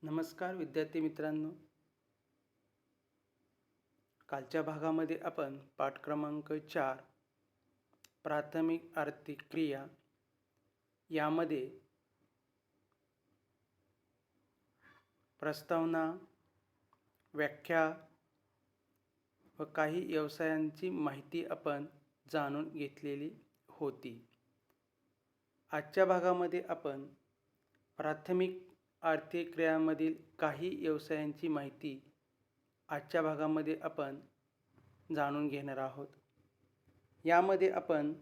नमस्कार विद्यार्थी मित्रांनो. कालच्या भागामध्ये आपण पाठ क्रमांक 4 प्राथमिक आर्थिक क्रिया यामध्ये प्रस्तावना, व्याख्या व काही व्यवसायांची माहिती आपण जाणून घेतलेली होती. आजच्या भागामध्ये आपण प्राथमिक आर्थिक क्रियांमधील काही व्यवसायांची माहिती आजच्या भागामध्ये आपण जाणून घेणार आहोत. यामध्ये आपण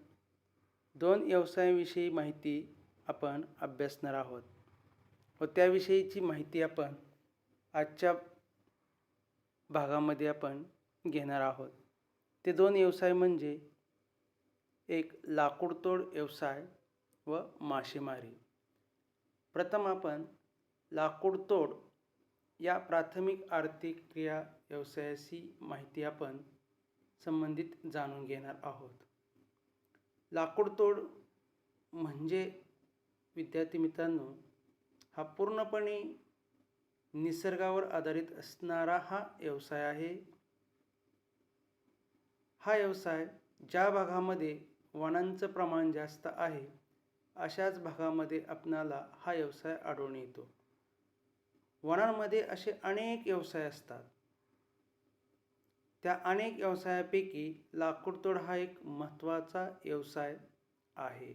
2 व्यवसायाविषयी माहिती आपण अभ्यासणार आहोत व त्याविषयीची माहिती आपण आजच्या भागामध्ये आपण घेणार आहोत. ते 2 व्यवसाय म्हणजे एक लाकूडतोड व्यवसाय व मासेमारी. प्रथम आपण लाकूडतोड या प्राथमिक आर्थिक क्रिया व्यवसायाशी माहिती आपण संबंधित जाणून घेणार आहोत. लाकूडतोड म्हणजे विद्यार्थी मित्रांनो, हा पूर्णपणे निसर्गावर आधारित असणारा हा व्यवसाय आहे. हा व्यवसाय ज्या भागामध्ये वनांचं प्रमाण जास्त आहे अशाच भागामध्ये आपणाला हा व्यवसाय आढळून येतो. वनांमध्ये असे अनेक व्यवसाय असतात. त्या अनेक व्यवसायापैकी लाकूडतोड हा एक महत्त्वाचा व्यवसाय आहे.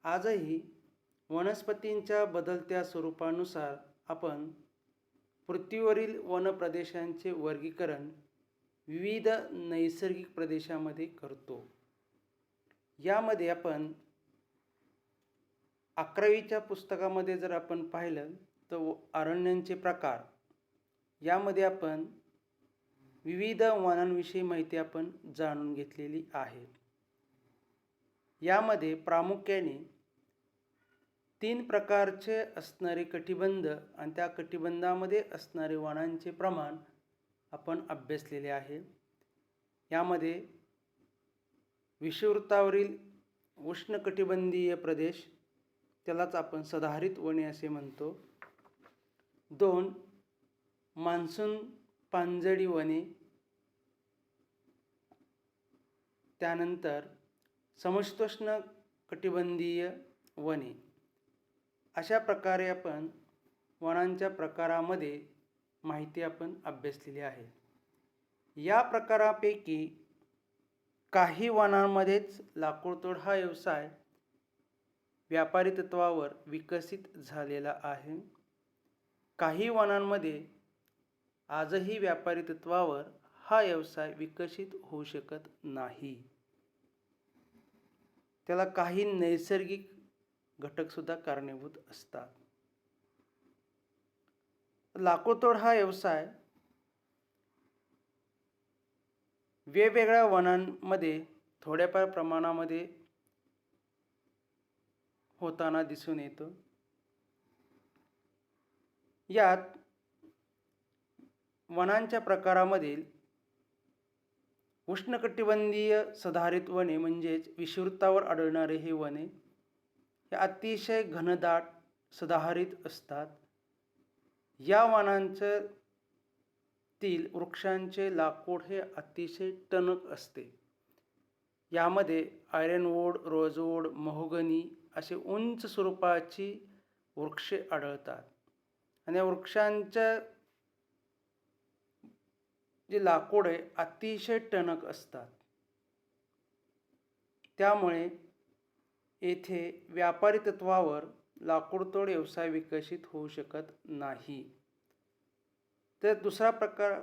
आजही वनस्पतींच्या बदलत्या स्वरूपानुसार आपण पृथ्वीवरील वनप्रदेशांचे वर्गीकरण विविध नैसर्गिक प्रदेशामध्ये करतो. यामध्ये आपण 11वीच्या पुस्तकामध्ये जर आपण पाहिलं तर अरण्यांचे प्रकार यामध्ये आपण विविध वनांविषयी माहिती आपण जाणून घेतलेली आहे. यामध्ये प्रामुख्याने 3 प्रकारचे असणारे कटिबंध आणि त्या कटिबंधामध्ये असणारे वनांचे प्रमाण आपण अभ्यासलेले आहे. यामध्ये विषुववृत्तावरील उष्णकटिबंधीय प्रदेश, त्यालाच आपण सदाहरित वने असे म्हणतो. 2 मान्सून पानझडी वने, त्यानंतर समशीतोष्ण कटिबंधीय वने. अशा प्रकारे आपण वनांच्या प्रकारामध्ये माहिती आपण अभ्यासलेली आहे. या प्रकारापैकी काही वनांमध्येच लाकूडतोड हा व्यवसाय व्यापारी तत्वावर विकसित झालेला आहे. काही वनांमध्ये आजही व्यापारी तत्वावर हा व्यवसाय विकसित होऊ शकत नाही. त्याला काही नैसर्गिक घटकसुद्धा कारणीभूत असतात. लाकूडतोड हा व्यवसाय वेगवेगळ्या वनांमध्ये थोड्याफार प्रमाणामध्ये होताना दिसून येतो. यात वनांच्या प्रकारामधील उष्णकटिबंधीय सदाहरित वने म्हणजेच विषुववृत्तावर आढळणारे हे वने हे अतिशय घनदाट सदाहरित असतात. या वनांतील वृक्षांचे लाकूड हे अतिशय टणक असते. यामध्ये आयर्नवूड, रोजवूड, महोगनी असे उंच स्वरूपाची वृक्षे आढळतात आणि या वृक्षांच्या जे लाकूड आहे अतिशय टणक असतात. त्यामुळे येथे व्यापारी तत्वावर लाकूडतोड व्यवसाय विकसित होऊ शकत नाही. तर दुसरा प्रकार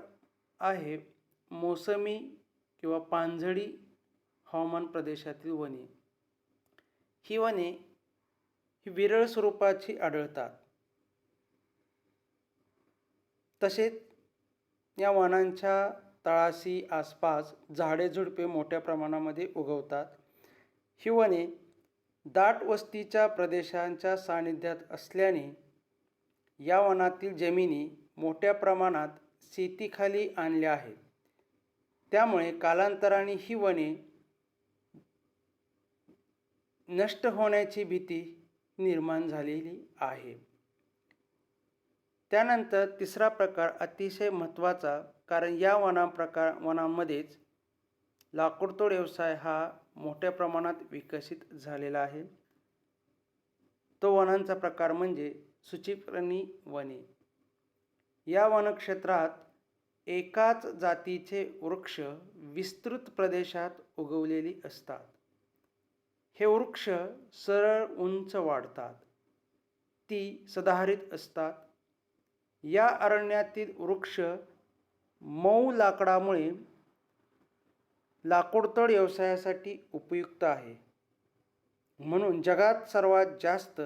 आहे मोसमी किंवा पानझडी हवामान प्रदेशातील वने. ही वने ही विरळ स्वरूपाची आढळतात. तसेच या वनांच्या तळाशी आसपास झाडे झुडपे मोठ्या प्रमाणामध्ये उगवतात. ही वने दाट वस्तीच्या प्रदेशांच्या सानिध्यात असल्याने या वनातील जमिनी मोठ्या प्रमाणात शेतीखाली आणल्या आहेत. त्यामुळे कालांतराने ही वने नष्ट होण्याची भीती निर्माण झालेली आहे. त्यानंतर तिसरा प्रकार अतिशय महत्त्वाचा, कारण या वनांमध्येच लाकूडतोड व्यवसाय हा मोठ्या प्रमाणात विकसित झालेला आहे. तो वनांचा प्रकार म्हणजे सूचिपर्णी वने. या वनक्षेत्रात एकाच जातीचे वृक्ष विस्तृत प्रदेशात उगवलेली असतात. हे वृक्ष सरळ उंच वाढतात. ती सदाहरित असतात. या अरण्यातील वृक्ष मऊ लाकडामुळे लाकूडतोड व्यवसायासाठी उपयुक्त आहे. म्हणून जगात सर्वात जास्त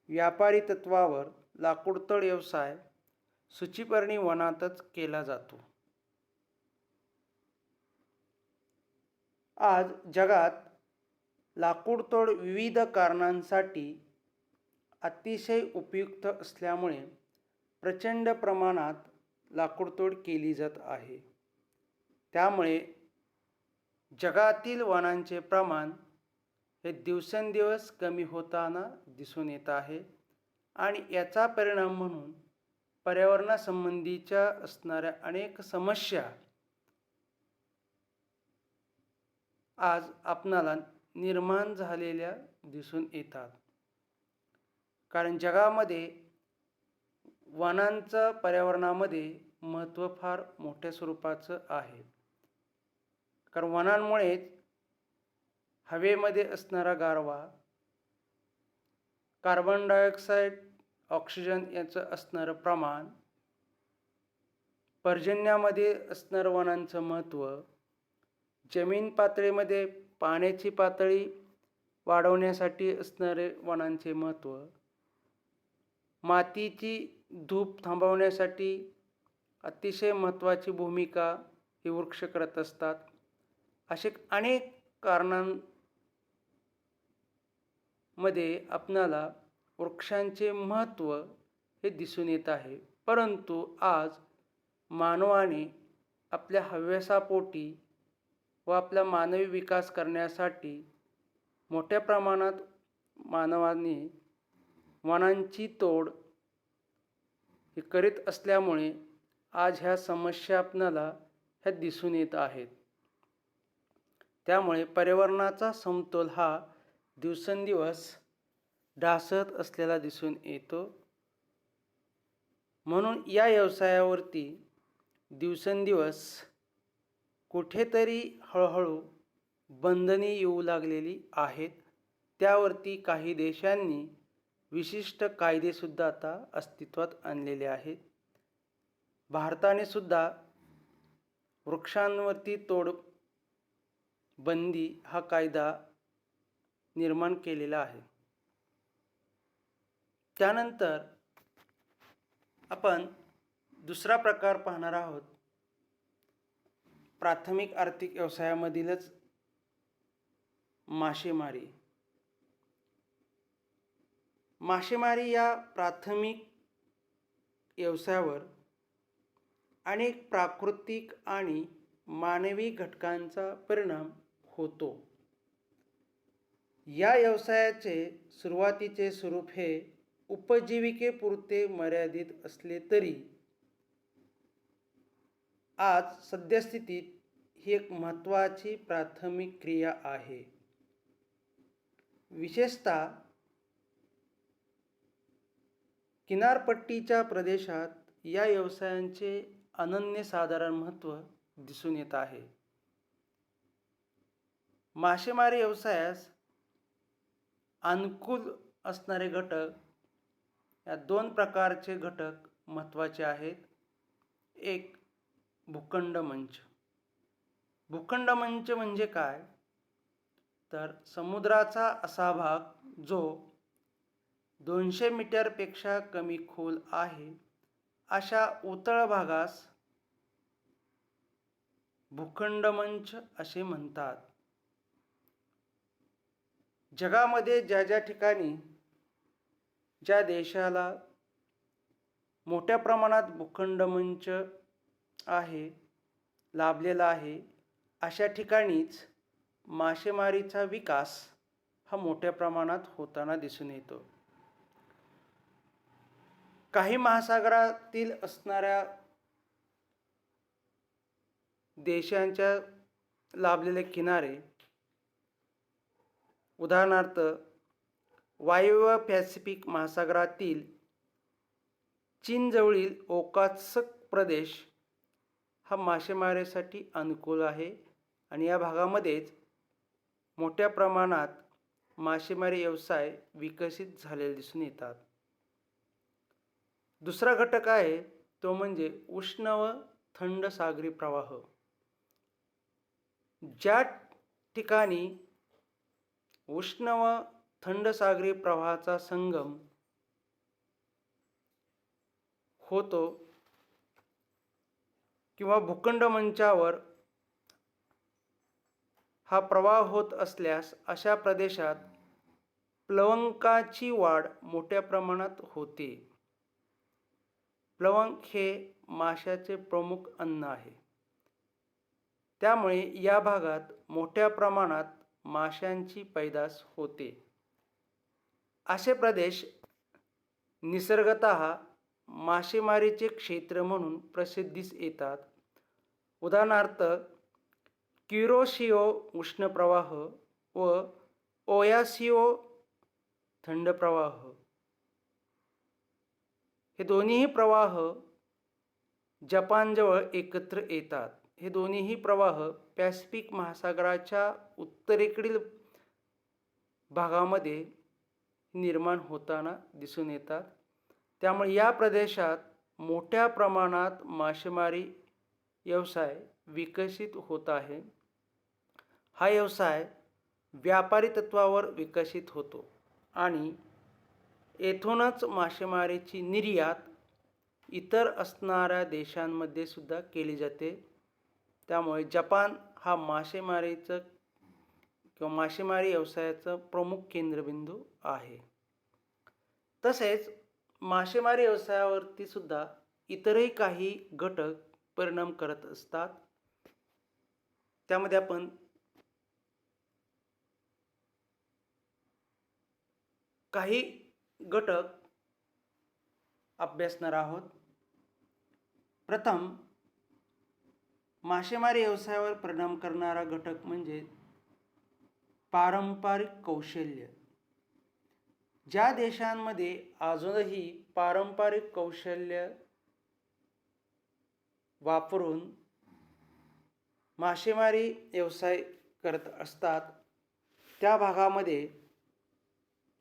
व्यापारी तत्वावर लाकूडतोड व्यवसाय सूचिपर्णी वनातच केला जातो. आज जगात लाकूडतोड विविध कारणांसाठी अतिशय उपयुक्त असल्यामुळे प्रचंड प्रमाणात लाकूडतोड केली जात आहे. त्यामुळे जगातील वनांचे प्रमाण हे दिवसेंदिवस कमी होताना दिसून येत आहे आणि याचा परिणाम म्हणून पर्यावरणासंबंधीच्या असणाऱ्या अनेक समस्या आज आपणाला निर्माण झालेल्या दिसून येतात. कारण जगामध्ये वनांचं पर्यावरणामध्ये महत्त्व फार मोठ्या स्वरूपाचं आहे. कारण वनांमुळेच हवेमध्ये असणारा गारवा, कार्बन डायऑक्साईड, ऑक्सिजन याचं असणारं प्रमाण, पर्जन्यामध्ये असणारं वनांचं महत्त्व, जमीन पातळीमध्ये पाण्याची पातळी वाढवण्यासाठी असणारे वनांचे महत्त्व, मातीची धूप थांबवण्यासाठी अतिशय महत्त्वाची भूमिका हे वृक्ष करत असतात. असे अनेक कारणांमध्ये आपणाला वृक्षांचे महत्त्व हे दिसून येत आहे. परंतु आज मानवाने आपल्या हव्यासापोटी व आपला मानवी विकास करण्यासाठी मोठ्या प्रमाणात मानवाने वनांची तोड हे करीत असल्यामुळे आज ह्या समस्या आपणाला ह्या दिसून येत आहेत. त्यामुळे पर्यावरणाचा समतोल हा दिवसेंदिवस ढासळत असलेला दिसून येतो. म्हणून या व्यवसायावरती दिवसेंदिवस कुठेतरी हळूहळू बंधने येऊ लागलेली आहेत. त्यावरती काही देशांनी विशिष्ट कायदेसुद्धा आता अस्तित्वात आणलेले आहेत. भारताने सुद्धा वृक्षांवरती तोड बंदी हा कायदा निर्माण केलेला आहे. त्यानंतर आपण दुसरा प्रकार पाहणार आहोत. प्राथमिक आर्थिक व्यवसायामधीलच मासेमारी. मासेमारी या प्राथमिक व्यवसायावर अनेक प्राकृतिक आणि मानवी घटकांचा परिणाम होतो. या व्यवसायाचे सुरुवातीचे स्वरूप हे उपजीविकेपुरते मर्यादित असले तरी आज सद्यस्थितीत ही एक महत्त्वाची प्राथमिक क्रिया आहे. विशेषतः किनारपट्टीच्या प्रदेशात या व्यवसायांचे अनन्यसाधारण महत्त्व दिसून येत आहे. मासेमारी व्यवसायास अनुकूल असणारे घटक, या दोन प्रकारचे घटक महत्त्वाचे आहेत. एक, भूखंड मंच. भूखंड मंच म्हणजे काय, तर समुद्राचा असा भाग जो 200 मीटरपेक्षा कमी खोल आहे, अशा उथळ भागास भूखंड मंच असे म्हणतात. जगामध्ये ज्या ज्या ठिकाणी, ज्या देशाला मोठ्या प्रमाणात भूखंड मंच आहे, लाभलेला आहे, अशा ठिकाणीच मासेमारीचा विकास हा मोठ्या प्रमाणात होताना दिसून येतो. काही महासागरातील असणाऱ्या देशांच्या लाभलेले किनारे, उदाहरणार्थ वायव्य पॅसिफिक महासागरातील चीनजवळील ओखोत्स्क प्रदेश हा मासेमारीसाठी अनुकूल आहे आणि या भागामध्येच मोठ्या प्रमाणात मासेमारी व्यवसाय विकसित झालेले दिसून येतात. दुसरा घटक आहे तो म्हणजे उष्ण व थंड सागरी प्रवाह. ज्या ठिकाणी उष्ण व थंड सागरी प्रवाहाचा संगम होतो किंवा भूखंड मंचावर हा प्रवाह होत असल्यास अशा प्रदेशात प्लवंकाची वाढ मोठ्या प्रमाणात होते. प्लवंक हे माशाचे प्रमुख अन्न आहे. त्यामुळे या भागात मोठ्या प्रमाणात माशांची पैदास होते. असे प्रदेश निसर्गतः मासेमारीचे क्षेत्र म्हणून प्रसिद्धीस येतात. उदाहरणार्थ क्युरोशिओ उष्ण प्रवाह व ओयासिओ थंड प्रवाह. हे दोन्हीही प्रवाह जपानजवळ एकत्र येतात. हे दोन्हीही प्रवाह पॅसिफिक महासागराच्या उत्तरेकडील भागामध्ये निर्माण होताना दिसून येतात. त्यामुळे या प्रदेशात मोठ्या प्रमाणात मासेमारी व्यवसाय विकसित होत आहे. हा व्यवसाय व्यापारी तत्त्वावर विकसित होतो आणि येथूनच मासेमारीची निर्यात इतर असणाऱ्या देशांमध्ये सुद्धा केली जाते. त्यामुळे जपान हा मासेमारीचं किंवा मासेमारी व्यवसायाचं प्रमुख केंद्रबिंदू आहे. तसेच मासेमारी व्यवसायावरती सुद्धा इतरही काही घटक परिणाम करत असतात. त्यामध्ये आपण काही घटक अभ्यासणार आहोत. प्रथम मासेमारी व्यवसायावर परिणाम करणारा घटक म्हणजे पारंपरिक कौशल्य. ज्या देशांमध्ये अजूनही पारंपरिक कौशल्य वापरून मासेमारी व्यवसाय करत असतात त्या भागामध्ये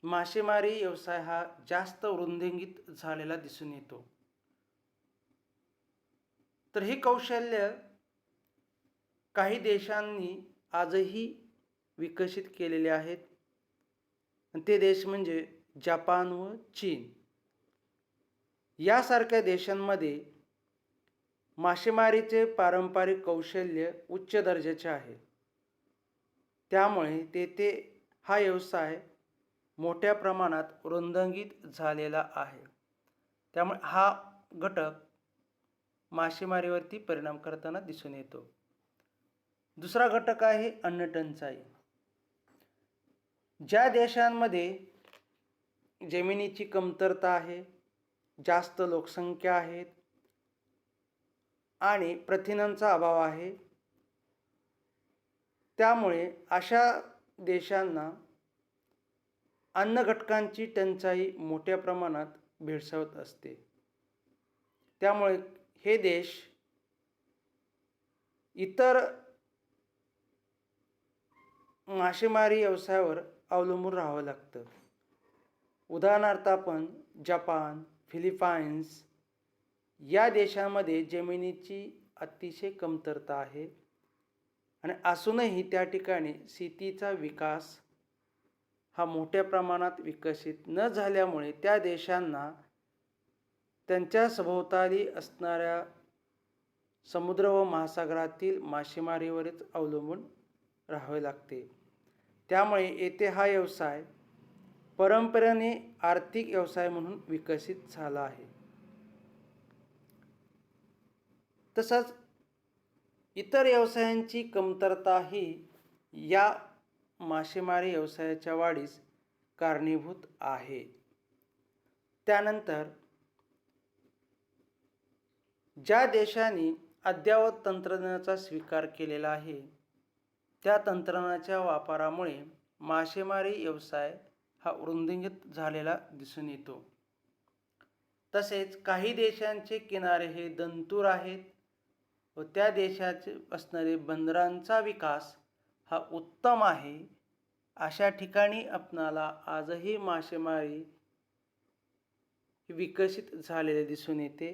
मासेमारी व्यवसाय हा जास्त वृद्धिंगित झालेला दिसून येतो. तर हे कौशल्य काही देशांनी आजही विकसित केलेले आहेत. ते देश म्हणजे जपान व चीन. यासारख्या देशांमध्ये मासेमारीचे पारंपरिक कौशल्य उच्च दर्जाचे आहे. त्यामुळे तेथे हा व्यवसाय मोठ्या प्रमाणात वृद्धिंगित झालेला आहे. त्यामुळे हा घटक मासेमारीवरती परिणाम करताना दिसून येतो. दुसरा घटक आहे अन्न टंचाई. ज्या देशांमध्ये जमिनीची कमतरता आहे, जास्त लोकसंख्या आहे आणि प्रथिनांचा अभाव आहे, त्यामुळे अशा देशांना अन्न घटकांची टंचाई मोठ्या प्रमाणात भेडसावत असते. त्यामुळे हे देश इतर मासेमारी व्यवसायावर अवलंबून राहावं लागतं. उदाहरणार्थ आपण जपान, फिलिपाईन्स या देशांमध्ये जमिनीची अतिशय कमतरता आहे आणि असूनही त्या ठिकाणी शेतीचा विकास हा मोठ्या प्रमाणात विकसित न झाल्यामुळे त्या देशांना त्यांच्या सभोवताली असणाऱ्या समुद्र व महासागरातील मासेमारीवरच अवलंबून राहावे लागते. त्यामुळे येथे हा व्यवसाय परंपरेने आर्थिक व्यवसाय म्हणून विकसित झाला आहे. तसंच इतर व्यवसायांची कमतरता ही या मासेमारी व्यवसायाच्या वाढीस कारणीभूत आहे. त्यानंतर ज्या देशांनी अद्ययावत तंत्रज्ञानाचा स्वीकार केलेला आहे त्या तंत्रज्ञानाच्या वापरामुळे मासेमारी व्यवसाय हा वृद्धिंगत झालेला दिसून येतो. तसेच काही देशांचे किनारे हे दंतूर आहेत व त्या देशाचे असणारे बंदरांचा विकास हा उत्तम आहे. अशा ठिकाणी आपणाला आजही मासेमारी विकसित झालेले दिसून येते.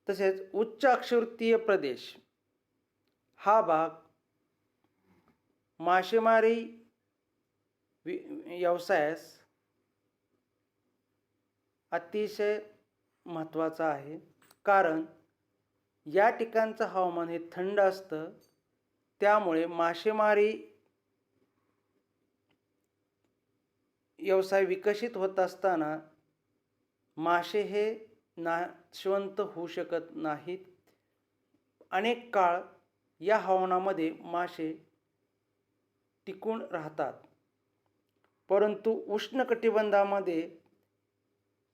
तसेच उच्च अक्षवृत्तीय प्रदेश हा भाग मासेमारी व्यवसायास अतिशय महत्त्वाचा आहे, कारण या ठिकाणचं हवामान हे थंड असतं. त्यामुळे मासेमारी व्यवसाय विकसित होत असताना मासे हे नाशवंत होऊ शकत नाहीत. अनेक काळ या हवामानामध्ये मासे टिकून राहतात, परंतु उष्णकटिबंधामध्ये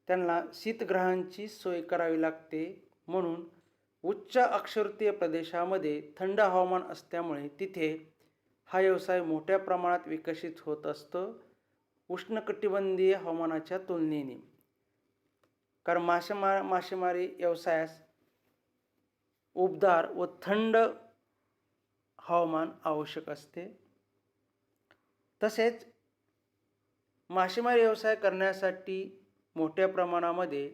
त्यांना शीतगृहांची सोय करावी लागते. म्हणून उच्च अक्षवृत्तीय प्रदेशामध्ये थंड हवामान असल्यामुळे तिथे हा व्यवसाय मोठ्या प्रमाणात विकसित होत असतो उष्णकटिबंधीय हवामानाच्या तुलनेने. कारण मासेमारी व्यवसायास उबदार व थंड हवामान आवश्यक असते. तसेच मासेमारी व्यवसाय करण्यासाठी मोठ्या प्रमाणामध्ये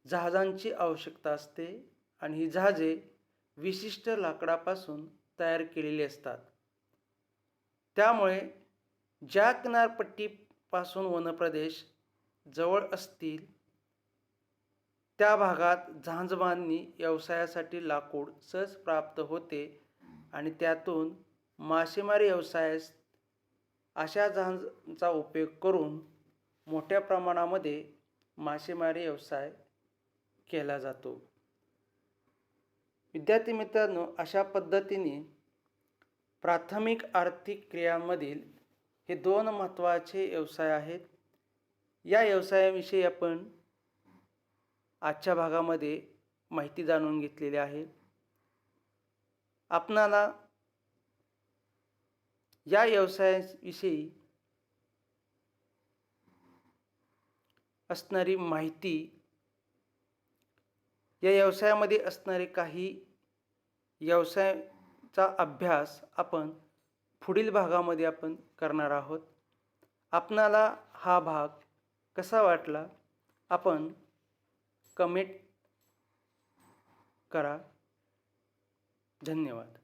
जहाजांची आवश्यकता असते आणि ही जहाजे विशिष्ट लाकडापासून तयार केलेली असतात. त्यामुळे ज्या किनारपट्टीपासून वनप्रदेश जवळ असतील त्या भागात जहाजबांधणी व्यवसायासाठी लाकूड सहज प्राप्त होते आणि त्यातून मासेमारी व्यवसायास अशा जहाजांचा उपयोग करून मोठ्या प्रमाणामध्ये मासेमारी व्यवसाय केला जातो. विद्यार्थी मित्रांनो, अशा पद्धतीने प्राथमिक आर्थिक क्रियांमधील हे दोन महत्त्वाचे व्यवसाय आहेत. या व्यवसायाविषयी आपण आजच्या भागामध्ये माहिती जाणून घेतलेली आहे. आपणाला या व्यवसायाविषयी असणारी माहिती, या व्यवसायामध्ये असणारे काही व्यवसायाचा अभ्यास आपण पुढील भागामध्ये आपण करणार आहोत. आपणाला हा भाग कसा वाटला आपण कमेंट करा. धन्यवाद.